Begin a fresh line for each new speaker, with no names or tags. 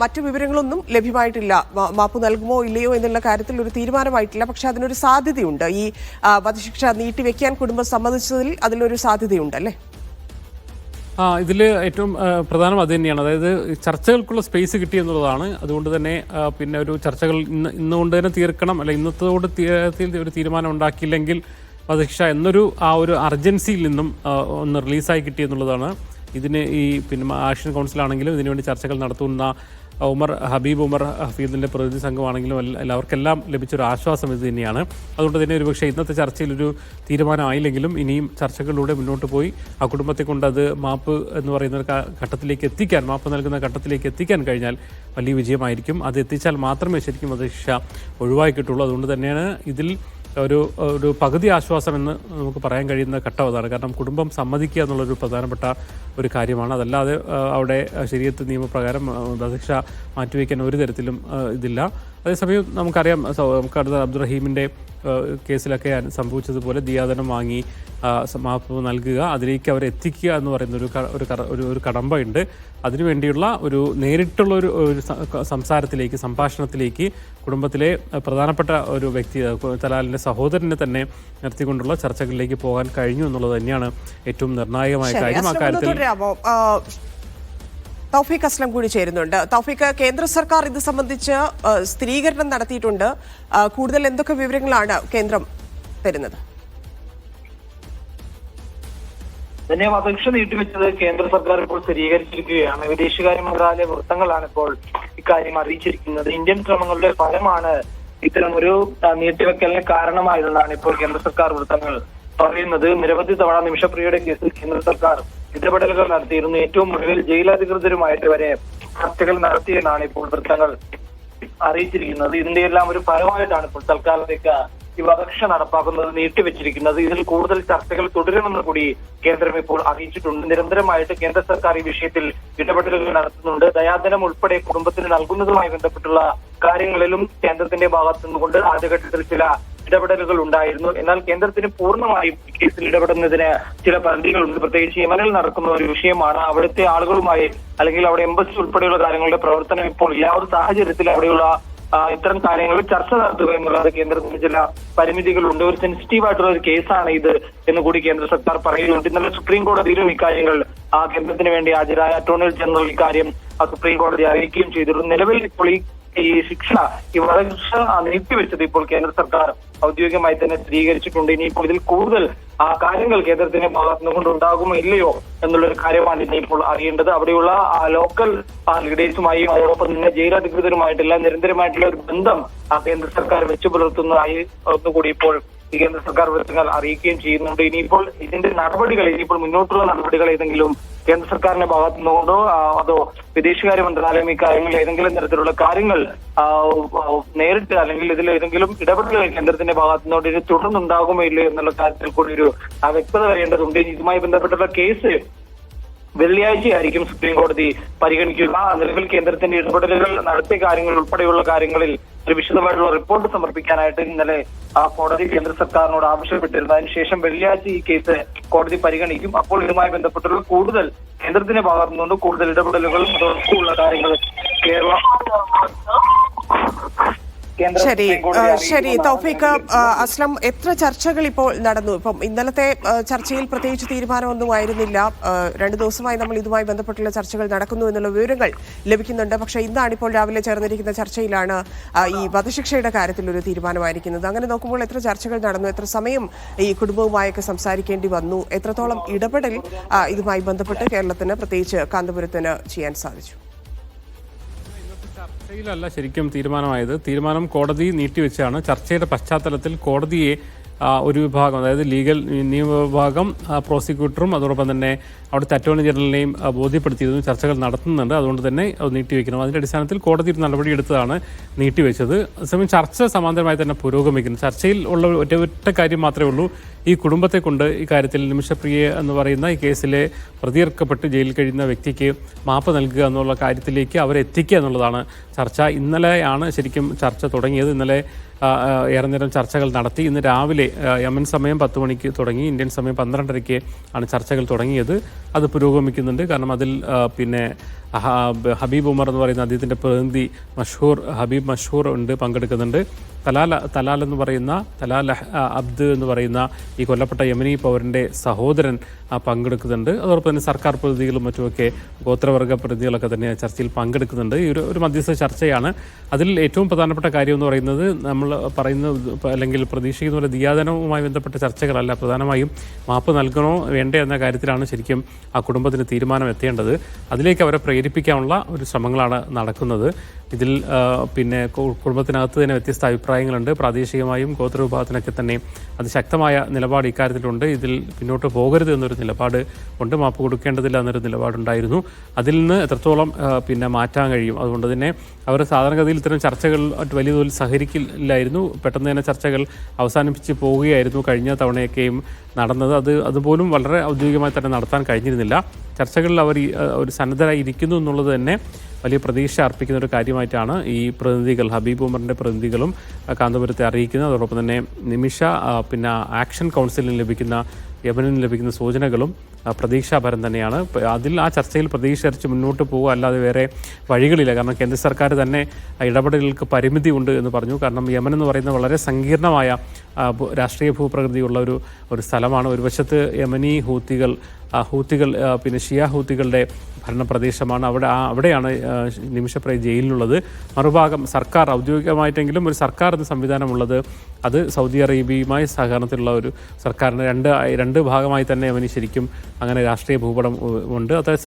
മറ്റു വിവരങ്ങളൊന്നും ലഭ്യമായിട്ടില്ല. മാപ്പ് നൽകുമോ ഇല്ലയോ എന്നുള്ള കാര്യത്തിൽ ഒരു തീരുമാനമായിട്ടില്ല. പക്ഷെ അതിനൊരു സാധ്യതയുണ്ട്. ഈ വധശിക്ഷ നീട്ടിവെക്കാൻ കുടുംബം സമ്മതിച്ചതിൽ അതിലൊരു സാധ്യതയുണ്ട് അല്ലേ?
ഇതിൽ ഏറ്റവും പ്രധാനം അത് തന്നെയാണ്. അതായത് ചർച്ചകൾക്കുള്ള സ്പേസ് കിട്ടി എന്നുള്ളതാണ്. അതുകൊണ്ട് തന്നെ പിന്നെ ഒരു ചർച്ചകൾ ഇന്നുകൊണ്ട് തന്നെ തീർക്കണം, അല്ല ഇന്നത്തോട് ഒരു തീരുമാനം ഉണ്ടാക്കിയില്ലെങ്കിൽ വധശിക്ഷ എന്നൊരു ഒരു അർജൻസിയിൽ നിന്നും ഒന്ന് റിലീസായി കിട്ടി എന്നുള്ളതാണ്. ഇതിന് ഈ പിന്നെ ആക്ഷൻ കൗൺസിലാണെങ്കിലും ഇതിനുവേണ്ടി ചർച്ചകൾ നടത്തുന്ന ഹബീബ് ഉമർ ഹഫീദിൻ്റെ പ്രതിനിധി സംഘമാണെങ്കിലും എല്ലാവർക്കെല്ലാം ലഭിച്ചൊരു ആശ്വാസം ഇത് തന്നെയാണ്. അതുകൊണ്ട് തന്നെ ഒരുപക്ഷെ ഇന്നത്തെ ചർച്ചയിലൊരു തീരുമാനമായില്ലെങ്കിലും ഇനിയും ചർച്ചകളിലൂടെ മുന്നോട്ട് പോയി ആ കുടുംബത്തെ കൊണ്ട് അത് മാപ്പ് എന്ന് പറയുന്ന ഒരു ഘട്ടത്തിലേക്ക് എത്തിക്കാൻ, മാപ്പ് നൽകുന്ന ഘട്ടത്തിലേക്ക് എത്തിക്കാൻ കഴിഞ്ഞാൽ വലിയ വിജയമായിരിക്കും. അത് എത്തിച്ചാൽ മാത്രമേ ശരിക്കും വധശിക്ഷ ഒഴിവായി കിട്ടുള്ളൂ. അതുകൊണ്ട് തന്നെയാണ് ഇതിൽ ഒരു പകുതി ആശ്വാസം എന്ന് നമുക്ക് പറയാൻ കഴിയുന്ന ഘട്ടം അതാണ്. കാരണം കുടുംബം സമ്മതിക്കുക എന്നുള്ളൊരു പ്രധാനപ്പെട്ട ഒരു കാര്യമാണ്. അതല്ലാതെ അവിടെ ശരീഅത്ത് നിയമപ്രകാരം വധശിക്ഷ മാറ്റിവെക്കാൻ ഒരു തരത്തിലും ഇതില്ല. അതേസമയം നമുക്കറിയാം, നമുക്കടുത്ത അബ്ദുറഹീമിൻ്റെ കേസിലൊക്കെ സംഭവിച്ചതുപോലെ ദിയാദനം വാങ്ങി മാപ്പ് നൽകുക, അതിലേക്ക് അവരെ എത്തിക്കുക എന്ന് പറയുന്ന ഒരു കടമ്പയുണ്ട്. അതിനുവേണ്ടിയുള്ള ഒരു നേരിട്ടുള്ള ഒരു സംസാരത്തിലേക്ക്, സംഭാഷണത്തിലേക്ക് കുടുംബത്തിലെ പ്രധാനപ്പെട്ട ഒരു വ്യക്തി തലാലിൻ്റെ സഹോദരനെ തന്നെ നിർത്തിക്കൊണ്ടുള്ള ചർച്ചകളിലേക്ക് പോകാൻ കഴിഞ്ഞു എന്നുള്ളത് തന്നെയാണ് ഏറ്റവും നിർണായകമായ കാര്യം. ആ കാര്യത്തിൽ
തൗഫീഖ് അസ്ലം കൂടി ചേരുന്നുണ്ട്. തൗഫീഖ്, കേന്ദ്ര സർക്കാർ ഇത് സംബന്ധിച്ച് സ്ഥിരീകരണം നടത്തിയിട്ടുണ്ട്. കൂടുതൽ എന്തൊക്കെ വിവരങ്ങളാണ് കേന്ദ്രം തരുന്നത്?
തന്നെ വധശിക്ഷ നീട്ടിവെച്ചത് കേന്ദ്ര സർക്കാർ ഇപ്പോൾ സ്ഥിരീകരിച്ചിരിക്കുകയാണ്. വിദേശകാര്യ മന്ത്രാലയ വൃത്തങ്ങളാണ് ഇപ്പോൾ ഇക്കാര്യം അറിയിച്ചിരിക്കുന്നത്. ഇന്ത്യൻ ശ്രമങ്ങളുടെ ഫലമാണ് ഇത്തരം ഒരു നീട്ടിവെക്കലിന് കാരണമായതെന്നാണ് ഇപ്പോൾ കേന്ദ്ര സർക്കാർ വൃത്തങ്ങൾ പറയുന്നത്. നിരവധി തവണ നിമിഷപ്രിയയുടെ കേസിൽ കേന്ദ്ര സർക്കാർ ഇടപെടലുകൾ നടത്തിയിരുന്നു. ഏറ്റവും ഒടുവിൽ ജയിലധികൃതരുമായിട്ട് വരെ ചർച്ചകൾ നടത്തിയെന്നാണ് ഇപ്പോൾ വൃത്തങ്ങൾ അറിയിച്ചിരിക്കുന്നത്. ഇതിന്റെ എല്ലാം ഒരു ഫലമായിട്ടാണ് ഇപ്പോൾ തൽക്കാലത്തേക്ക് ഈ വധശിക്ഷ നടപ്പാക്കുന്നത് നീട്ടിവെച്ചിരിക്കുന്നത്. ഇതിൽ കൂടുതൽ ചർച്ചകൾ തുടരുമെന്ന് കൂടി കേന്ദ്രം ഇപ്പോൾ അറിയിച്ചിട്ടുണ്ട്. നിരന്തരമായിട്ട് കേന്ദ്ര സർക്കാർ ഈ വിഷയത്തിൽ ഇടപെടലുകൾ നടത്തുന്നുണ്ട്. ദയാധനം ഉൾപ്പെടെ കുടുംബത്തിന് നൽകുന്നതുമായി ബന്ധപ്പെട്ടുള്ള കാര്യങ്ങളിലും കേന്ദ്രത്തിന്റെ ഭാഗത്തു നിന്നുകൊണ്ട് ആദ്യഘട്ടത്തിൽ ചില ഇടപെടലുകൾ ഉണ്ടായിരുന്നു. എന്നാൽ കേന്ദ്രത്തിന് പൂർണ്ണമായും കേസിൽ ഇടപെടുന്നതിന് ചില പരിധികളുണ്ട്. പ്രത്യേകിച്ച് യമനിൽ നടക്കുന്ന ഒരു വിഷയമാണ്. അവിടുത്തെ ആളുകളുമായി അല്ലെങ്കിൽ അവിടെ എംബസി ഉൾപ്പെടെയുള്ള കാര്യങ്ങളുടെ പ്രവർത്തനം ഇപ്പോൾ ഇല്ല. ഒരു സാഹചര്യത്തിൽ അവിടെയുള്ള ഇത്തരം കാര്യങ്ങളിൽ ചർച്ച നടത്തുക എന്നുള്ളത് കേന്ദ്രത്തിന് ചില പരിമിതികളുണ്ട്. ഒരു സെൻസിറ്റീവ് ആയിട്ടുള്ള ഒരു കേസാണ് ഇത് എന്ന് കൂടി കേന്ദ്ര സർക്കാർ പറയുന്നുണ്ട്. ഇന്നലെ സുപ്രീം കോടതിയിലും ഇക്കാര്യങ്ങൾ കേന്ദ്രത്തിന് വേണ്ടി ഹാജരായ അറ്റോർണി ജനറൽ ഇക്കാര്യം സുപ്രീം കോടതി അറിയിക്കുകയും ചെയ്തിരുന്നു. നിലവിൽ ഇപ്പോൾ ഈ ശിക്ഷ, ഈ വധശിക്ഷ നീട്ടിവെച്ചത് ഇപ്പോൾ കേന്ദ്ര സർക്കാർ ഔദ്യോഗികമായി തന്നെ സ്ഥിരീകരിച്ചിട്ടുണ്ട്. ഇനിയിപ്പോൾ ഇതിൽ കൂടുതൽ കാര്യങ്ങൾ കേന്ദ്രത്തിന്റെ ഭാഗത്തുനിന്ന് കൊണ്ടുണ്ടാകുമോ ഇല്ലയോ എന്നുള്ളൊരു കാര്യമാണ് ഇനിയിപ്പോൾ അറിയേണ്ടത്. അവിടെയുള്ള ലോക്കൽ ലീഡേഴ്സുമായും അതോടൊപ്പം തന്നെ ജയിലധികൃതരുമായിട്ടെല്ലാം നിരന്തരമായിട്ടുള്ള ഒരു ബന്ധം കേന്ദ്ര സർക്കാർ വെച്ചു പുലർത്തുന്നതായി ഒന്നുകൂടി ഇപ്പോൾ കേന്ദ്ര സർക്കാർ വൃത്തങ്ങൾ അറിയിക്കുകയും ചെയ്യുന്നുണ്ട്. ഇനിയിപ്പോൾ ഇതിന്റെ നടപടികൾ, ഇനിയിപ്പോൾ മുന്നോട്ടുള്ള നടപടികൾ ഏതെങ്കിലും കേന്ദ്ര സർക്കാരിന്റെ ഭാഗത്തു നിന്നുകൊണ്ടോ അതോ വിദേശകാര്യ മന്ത്രാലയം ഈ കാര്യങ്ങളിൽ ഏതെങ്കിലും തരത്തിലുള്ള കാര്യങ്ങൾ നേരിട്ട് അല്ലെങ്കിൽ ഇതിൽ ഏതെങ്കിലും ഇടപെടലുകൾ കേന്ദ്രത്തിന്റെ ഭാഗത്തു നിന്നോട് ഇത് തുടർന്നുണ്ടാകുമോ ഇല്ലയോ എന്നുള്ള കാര്യത്തിൽ കൂടി ഒരു വ്യക്തത വരേണ്ടതുണ്ട്. ഇതുമായി ബന്ധപ്പെട്ടുള്ള കേസ് വെള്ളിയാഴ്ചയായിരിക്കും സുപ്രീം കോടതി പരിഗണിക്കുക. നിലവിൽ കേന്ദ്രത്തിന്റെ ഇടപെടലുകൾ നടത്തിയ കാര്യങ്ങൾ ഉൾപ്പെടെയുള്ള കാര്യങ്ങളിൽ ഒരു വിശദമായിട്ടുള്ള റിപ്പോർട്ട് സമർപ്പിക്കാനായിട്ട് ഇന്നലെ കോടതി കേന്ദ്ര സർക്കാരിനോട് ആവശ്യപ്പെട്ടിരുന്നു. അതിനുശേഷം വെള്ളിയാഴ്ച ഈ കേസ് കോടതി പരിഗണിക്കും. അപ്പോൾ ഇതുമായി ബന്ധപ്പെട്ടുള്ള കൂടുതൽ കേന്ദ്രത്തിന്റെ ഭാഗത്തു നിന്നുകൊണ്ട് കൂടുതൽ ഇടപെടലുകളും അതോടൊപ്പമുള്ള കാര്യങ്ങൾ
ശരി തൗഫീഖ് അസ്ലം, എത്ര ചർച്ചകൾ ഇപ്പോൾ നടന്നു? ഇപ്പം ഇന്നലത്തെ ചർച്ചയിൽ പ്രത്യേകിച്ച് തീരുമാനമൊന്നും ആയിരുന്നില്ല. 2 ദിവസമായി നമ്മൾ ഇതുമായി ബന്ധപ്പെട്ടുള്ള ചർച്ചകൾ നടക്കുന്നു എന്നുള്ള വിവരങ്ങൾ ലഭിക്കുന്നുണ്ട്. പക്ഷേ ഇന്നാണ് ഇപ്പോൾ രാവിലെ ചേർന്നിരിക്കുന്ന ചർച്ചയിലാണ് ഈ വധശിക്ഷയുടെ കാര്യത്തിൽ ഒരു തീരുമാനമായിരിക്കുന്നത്. അങ്ങനെ നോക്കുമ്പോൾ എത്ര ചർച്ചകൾ നടന്നു, എത്ര സമയം ഈ കുടുംബവുമായൊക്കെ സംസാരിക്കേണ്ടി വന്നു, എത്രത്തോളം ഇടപെടൽ ഇതുമായി ബന്ധപ്പെട്ട് കേരളത്തിന് പ്രത്യേകിച്ച് കാന്തപുരത്തിന് ചെയ്യാൻ സാധിച്ചു?
ചർച്ചയിലല്ല ശരിക്കും തീരുമാനം കോടതി നീട്ടിവെച്ചാണ്. ചർച്ചയുടെ പശ്ചാത്തലത്തിൽ കോടതിയെ ഒരു വിഭാഗം, അതായത് ലീഗൽ നിയമവിഭാഗം, പ്രോസിക്യൂട്ടറും അതോടൊപ്പം തന്നെ അവിടുത്തെ അറ്റോർണി ജനറലിനെയും ബോധ്യപ്പെടുത്തിയിരുന്നു ചർച്ചകൾ നടത്തുന്നുണ്ട്, അതുകൊണ്ട് തന്നെ നീട്ടിവെക്കണം. അതിൻ്റെ അടിസ്ഥാനത്തിൽ കോടതി ഒരു നടപടിയെടുത്തതാണ് നീട്ടിവെച്ചത്. അതേസമയം ചർച്ച സമാന്തരമായി തന്നെ പുരോഗമിക്കുന്നു. ചർച്ചയിൽ ഉള്ള ഒറ്റ കാര്യം മാത്രമേ ഉള്ളൂ, ഈ കുടുംബത്തെ കൊണ്ട് ഇക്കാര്യത്തിൽ നിമിഷപ്രിയ എന്ന് പറയുന്ന ഈ കേസിലെ പ്രതിയേർക്കപ്പെട്ട് ജയിലിൽ കഴിയുന്ന വ്യക്തിക്ക് മാപ്പ് നൽകുക എന്നുള്ള കാര്യത്തിലേക്ക് അവരെ എത്തിക്കുക എന്നുള്ളതാണ് ചർച്ച. ഇന്നലെയാണ് ശരിക്കും ചർച്ച തുടങ്ങിയത്. ഇന്നലെ ഏറെ നേരം ചർച്ചകൾ നടത്തി. ഇന്ന് രാവിലെ യമൻ സമയം 10 മണിക്ക് തുടങ്ങി, ഇന്ത്യൻ സമയം 12:30 ആണ് ചർച്ചകൾ തുടങ്ങിയത്. അത് പുരോഗമിക്കുന്നുണ്ട്. കാരണം അതിൽ പിന്നെ ഹബീബ് ഉമർ എന്ന് പറയുന്ന അദ്ദേഹത്തിൻ്റെ പ്രതിനിധി ഹബീബ് മഷൂർ ഉണ്ട്, പങ്കെടുക്കുന്നുണ്ട്. തലാൽ എന്ന് പറയുന്ന തലാൽ അബ്ദ് എന്ന് പറയുന്ന ഈ കൊല്ലപ്പെട്ട യമനി പൗരൻ്റെ സഹോദരൻ പങ്കെടുക്കുന്നുണ്ട്. അതോടൊപ്പം തന്നെ സർക്കാർ പ്രതിനിധികളും മറ്റുമൊക്കെ ഗോത്രവർഗ പ്രതിനിധികളൊക്കെ തന്നെ ചർച്ചയിൽ പങ്കെടുക്കുന്നുണ്ട്. ഈ ഒരു മധ്യസ്ഥ ചർച്ചയാണ്. അതിൽ ഏറ്റവും പ്രധാനപ്പെട്ട കാര്യം എന്ന് പറയുന്നത് നമ്മൾ പറയുന്ന അല്ലെങ്കിൽ പ്രതീക്ഷിക്കുന്ന പോലെ ദിയാദനവുമായി ബന്ധപ്പെട്ട ചർച്ചകളല്ല. പ്രധാനമായും മാപ്പ് നൽകണോ വേണ്ടേ എന്ന കാര്യത്തിലാണ് ശരിക്കും ആ കുടുംബത്തിന് തീരുമാനം എത്തേണ്ടത്. അതിലേക്ക് അവരെ പ്രേരിപ്പിക്കാനുള്ള ഒരു ശ്രമങ്ങളാണ് നടക്കുന്നത്. ഇതിൽ പിന്നെ കുടുംബത്തിനകത്ത് തന്നെ വ്യത്യസ്ത അഭിപ്രായങ്ങളുണ്ട്. പ്രാദേശികമായും ഗോത്രവിഭാഗത്തിനൊക്കെ തന്നെ അതിശക്തമായ നിലപാട് ഇക്കാര്യത്തിലുണ്ട്. ഇതിൽ പിന്നോട്ട് പോകരുത് എന്നൊരു നിലപാട് ഉണ്ട്. മാപ്പ് കൊടുക്കേണ്ടതില്ല എന്നൊരു നിലപാടുണ്ടായിരുന്നു. അതിൽ നിന്ന് എത്രത്തോളം പിന്നെ മാറ്റാൻ കഴിയും. അതുകൊണ്ട് തന്നെ അവർ സാധാരണഗതിയിൽ ഇത്തരം ചർച്ചകൾ വലിയ തോതിൽ സഹകരിക്കില്ലായിരുന്നു. പെട്ടെന്ന് തന്നെ ചർച്ചകൾ അവസാനിപ്പിച്ച് പോവുകയായിരുന്നു കഴിഞ്ഞ തവണയൊക്കെയും നടന്നത്. അതുപോലും വളരെ ഔദ്യോഗികമായി തന്നെ നടത്താൻ കഴിഞ്ഞിരുന്നില്ല. ചർച്ചകളിൽ അവർ ഒരു സന്നദ്ധരായി ഇരിക്കുന്നു എന്നുള്ളത് തന്നെ വലിയ പ്രതീക്ഷ അർപ്പിക്കുന്ന ഒരു കാര്യമായിട്ടാണ് ഈ പ്രതിനിധികൾ, ഹബീബ് ഉമറിൻ്റെ പ്രതിനിധികളും കാന്തപുരത്തെ അറിയിക്കുന്നത്. അതോടൊപ്പം തന്നെ നിമിഷ പിന്നെ ആക്ഷൻ കൗൺസിലിന് ലഭിക്കുന്ന യമനിൽ ലഭിക്കുന്ന സൂചനകളും പ്രതീക്ഷാപരം തന്നെയാണ്. അതിൽ ആ ചർച്ചയിൽ പ്രതീക്ഷിച്ച് മുന്നോട്ട് പോകുക അല്ലാതെ വേറെ വഴികളില്ല. കാരണം കേന്ദ്ര സർക്കാർ തന്നെ ഇടപെടലുകൾക്ക് പരിമിതി ഉണ്ട് എന്ന് പറഞ്ഞു. കാരണം യമൻ എന്ന് പറയുന്നത് വളരെ സങ്കീർണമായ രാഷ്ട്രീയ ഭൂപ്രകൃതിയുള്ള ഒരു സ്ഥലമാണ്. ഒരു വശത്ത് യമനി ഹൂത്തികൾ പിന്നെ ഷിയ ഹൂത്തികളുടെ ഭരണപ്രദേശമാണ്. അവിടെയാണ് നിമിഷപ്രിയ ജയിലിലുള്ളത്. മറുഭാഗം സർക്കാർ, ഔദ്യോഗികമായിട്ടെങ്കിലും ഒരു സർക്കാർ എന്ന സംവിധാനമുള്ളത് അത് സൗദി അറേബ്യയുമായി സഹകരണത്തിലുള്ള ഒരു സർക്കാരിന് രണ്ട് ഭാഗമായി തന്നെ യമനി ശരിക്കും അങ്ങനെ രാഷ്ട്രീയ ഭൂപടം ഉണ്ട്. അതായത്